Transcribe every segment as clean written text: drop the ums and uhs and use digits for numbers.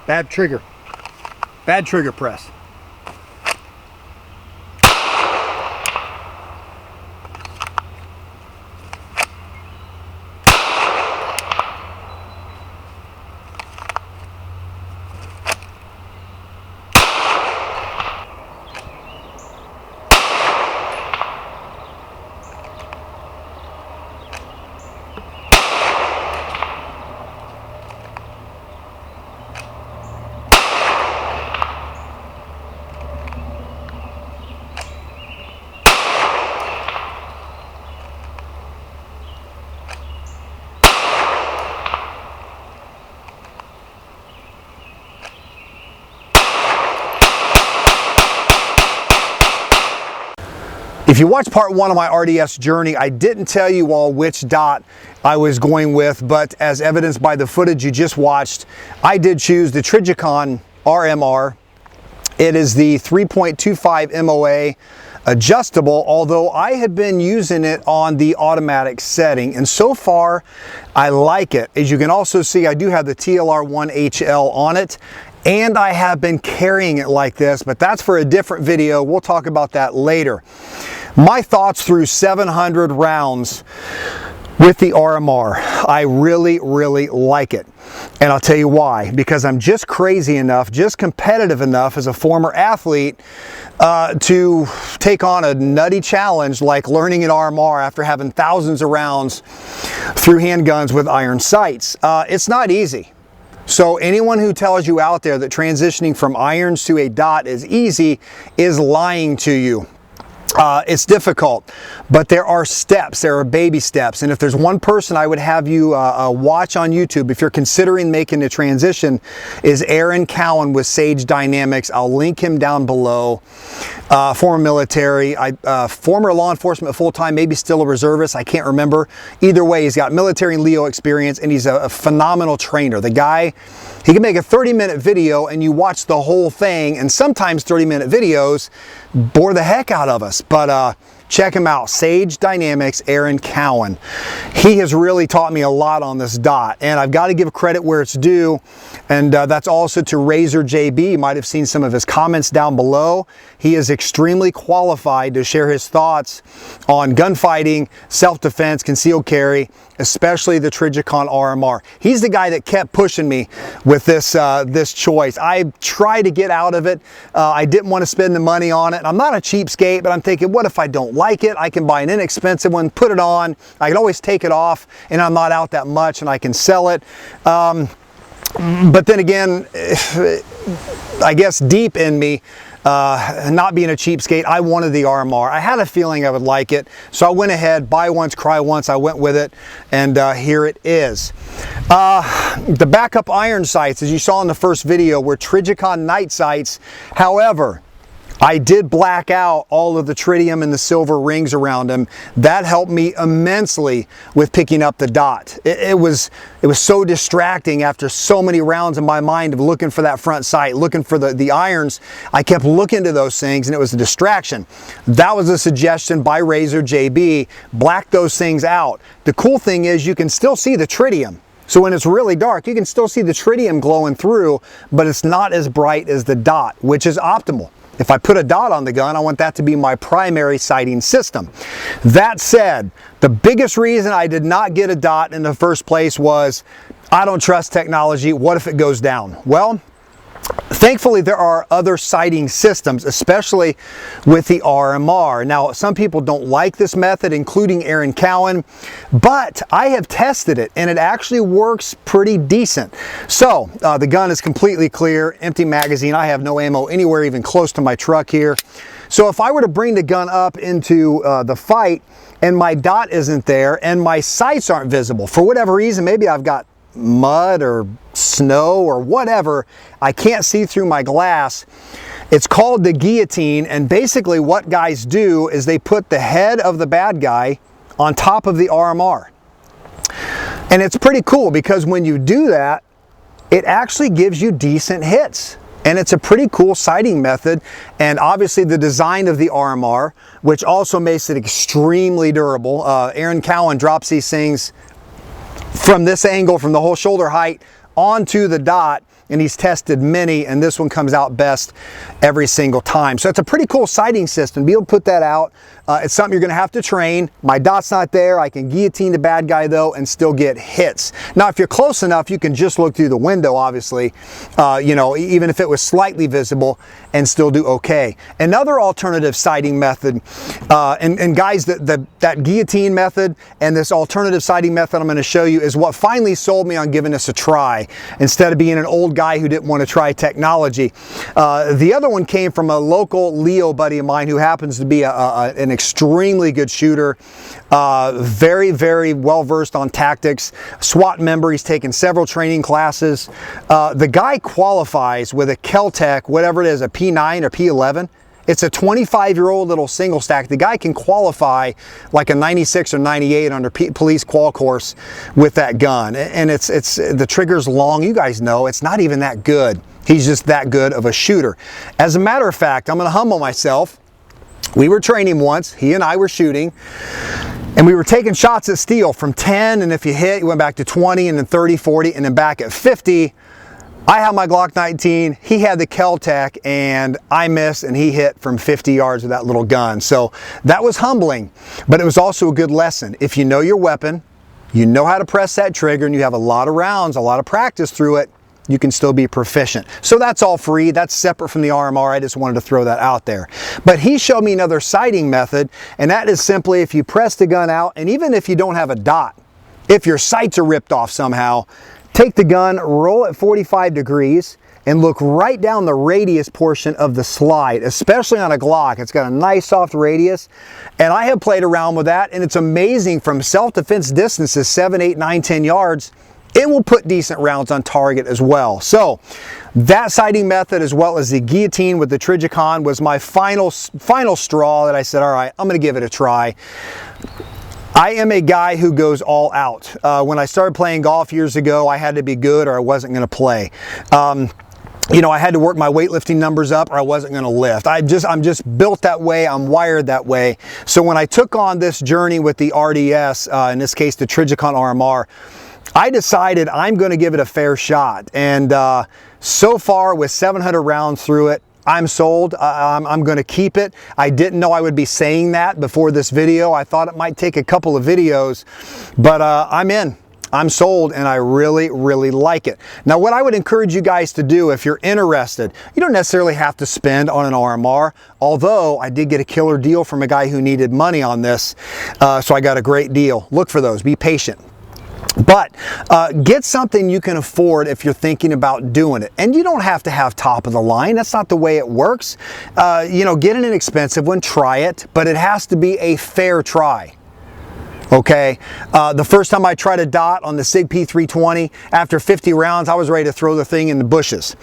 Bad trigger. Bad trigger press. If you watched part one of my RDS journey, I didn't tell you all which dot I was going with, but as evidenced by the footage you just watched, I did choose the Trijicon RMR. It is the 3.25 MOA adjustable, although I had been using it on the automatic setting, and so far I like it. As you can also see, I do have the TLR1 HL on it, and I have been carrying it like this, but that's for a different video. We'll talk about that later. My thoughts through 700 rounds with the RMR. I really, really like it. And I'll tell you why. Because I'm just crazy enough, just competitive enough as a former athlete to take on a nutty challenge like learning an RMR after having thousands of rounds through handguns with iron sights. It's not easy. So anyone who tells you out there that transitioning from irons to a dot is easy is lying to you. It's difficult, but there are steps, there are baby steps, and if there's one person I would have you watch on YouTube if you're considering making the transition is Aaron Cowan with Sage Dynamics. I'll link him down below. Former military, former law enforcement full-time, maybe still a reservist, I can't remember. Either way, he's got military and Leo experience, and he's a phenomenal trainer. The guy, he can make a 30-minute video and you watch the whole thing, and sometimes 30-minute videos bore the heck out of us. But check him out, Sage Dynamics, Aaron Cowan. He has really taught me a lot on this dot, and I've got to give credit where it's due, and that's also to Razor JB. You might have seen some of his comments down below. He is extremely qualified to share his thoughts on gunfighting, self-defense, concealed carry, especially the Trijicon RMR. He's the guy that kept pushing me with this this choice. I tried to get out of it. I didn't want to spend the money on it. I'm not a cheapskate, but I'm thinking, what if I don't like it? I can buy an inexpensive one, put it on. I can always take it off, and I'm not out that much, and I can sell it. But then again, I guess deep in me, not being a cheapskate, I wanted the RMR. I had a feeling I would like it, so I went ahead, buy once, cry once. I went with it, and here it is. The backup iron sights, as you saw in the first video, were Trijicon night sights. However, I did black out all of the tritium and the silver rings around them. That helped me immensely with picking up the dot. It was so distracting after so many rounds in my mind of looking for that front sight, looking for the irons. I kept looking to those things, and it was a distraction. That was a suggestion by Razor JB. Black those things out. The cool thing is you can still see the tritium. So when it's really dark, you can still see the tritium glowing through, but it's not as bright as the dot, which is optimal. If I put a dot on the gun, I want that to be my primary sighting system. That said, the biggest reason I did not get a dot in the first place was I don't trust technology. What if it goes down? Well, thankfully there are other sighting systems, especially with the RMR. Now, some people don't like this method, including Aaron Cowan, but I have tested it and it actually works pretty decent. So the gun is completely clear, empty magazine. I have no ammo anywhere even close to my truck here. So if I were to bring the gun up into the fight and my dot isn't there and my sights aren't visible, for whatever reason, maybe I've got mud or snow or whatever, I can't see through my glass. It's called the guillotine, and basically what guys do is they put the head of the bad guy on top of the RMR. And it's pretty cool because when you do that, it actually gives you decent hits. And it's a pretty cool sighting method, and obviously the design of the RMR, which also makes it extremely durable. Aaron Cowan drops these things from this angle, from the whole shoulder height onto the dot, and he's tested many, and this one comes out best every single time. So it's a pretty cool sighting system. Be able to put that out. It's something you're going to have to train. My dot's not there. I can guillotine the bad guy though and still get hits. Now if you're close enough, you can just look through the window, obviously, you know, even if it was slightly visible, and still do okay. Another alternative sighting method, and guys, that guillotine method and this alternative sighting method I'm going to show you is what finally sold me on giving this a try, instead of being an old guy who didn't want to try technology. The other one came from a local Leo buddy of mine who happens to be an extremely good shooter, very, very well versed on tactics, SWAT member. He's taken several training classes. The guy qualifies with a Kel-Tec, whatever it is, a P9 or P11. It's a 25-year-old little single stack. The guy can qualify like a 96 or 98 under police qual course with that gun. And it's the trigger's long. You guys know it's not even that good. He's just that good of a shooter. As a matter of fact, I'm going to humble myself. We were training once. He and I were shooting, and we were taking shots at steel from 10, and if you hit, you went back to 20, and then 30, 40, and then back at 50. I had my Glock 19, he had the Kel-Tec, and I missed, and he hit from 50 yards with that little gun. So that was humbling, but it was also a good lesson. If you know your weapon, you know how to press that trigger, and you have a lot of rounds, a lot of practice through it, you can still be proficient. So that's all free. That's separate from the RMR. I just wanted to throw that out there. But he showed me another sighting method, and that is simply if you press the gun out, and even if you don't have a dot, if your sights are ripped off somehow, take the gun, roll it 45 degrees, and look right down the radius portion of the slide, especially on a Glock. It's got a nice soft radius, and I have played around with that, and it's amazing from self-defense distances, 7, 8, 9, 10 yards, it will put decent rounds on target as well. So that sighting method, as well as the guillotine with the Trijicon, was my final straw that I said, all right, I'm gonna give it a try. I am a guy who goes all out. When I started playing golf years ago, I had to be good or I wasn't going to play. You know, I had to work my weightlifting numbers up or I wasn't going to lift. I'm just built that way. I'm wired that way. So when I took on this journey with the RDS, in this case, the Trijicon RMR, I decided I'm going to give it a fair shot. And so far, with 700 rounds through it, I'm sold. I'm going to keep it. I didn't know I would be saying that before this video. I thought it might take a couple of videos, but I'm in. I'm sold, and I really, really like it. Now, what I would encourage you guys to do if you're interested, you don't necessarily have to spend on an RMR, although I did get a killer deal from a guy who needed money on this, so I got a great deal. Look for those. Be patient. But get something you can afford if you're thinking about doing it. And you don't have to have top of the line. That's not the way it works. You know, get an inexpensive one, try it, but it has to be a fair try. Okay, the first time I tried a dot on the SIG P320, after 50 rounds, I was ready to throw the thing in the bushes.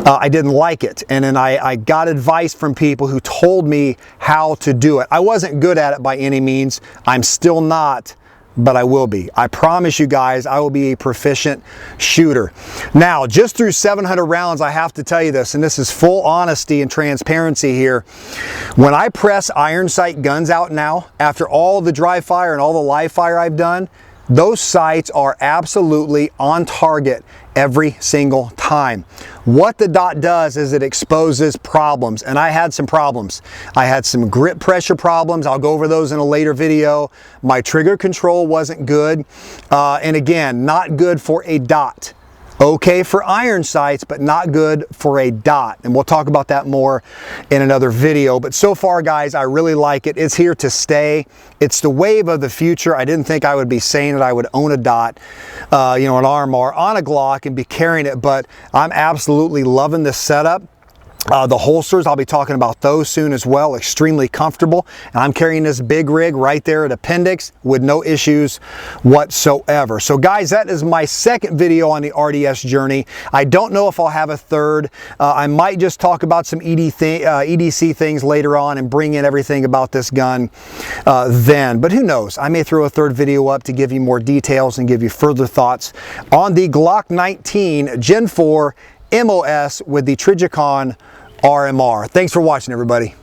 I didn't like it, and then I got advice from people who told me how to do it. I wasn't good at it by any means. I'm still not, but I will be. I promise you guys, I will be a proficient shooter. Now, just through 700 rounds, I have to tell you this, and this is full honesty and transparency here. When I press iron sight guns out now, after all the dry fire and all the live fire I've done, those sights are absolutely on target every single time. What the dot does is it exposes problems, and I had some problems. I had some grip pressure problems. I'll go over those in a later video. My trigger control wasn't good, and again, not good for a dot. Okay for iron sights, but not good for a dot. And we'll talk about that more in another video. But so far, guys, I really like it. It's here to stay. It's the wave of the future. I didn't think I would be saying that I would own a dot, you know, an RMR on a Glock and be carrying it, but I'm absolutely loving this setup. The holsters, I'll be talking about those soon as well, extremely comfortable. And I'm carrying this big rig right there at Appendix with no issues whatsoever. So guys, that is my second video on the RDS journey. I don't know if I'll have a third. I might just talk about some EDC things later on and bring in everything about this gun then. But who knows? I may throw a third video up to give you more details and give you further thoughts on the Glock 19 Gen 4 MOS with the Trijicon RMR. Thanks for watching, everybody.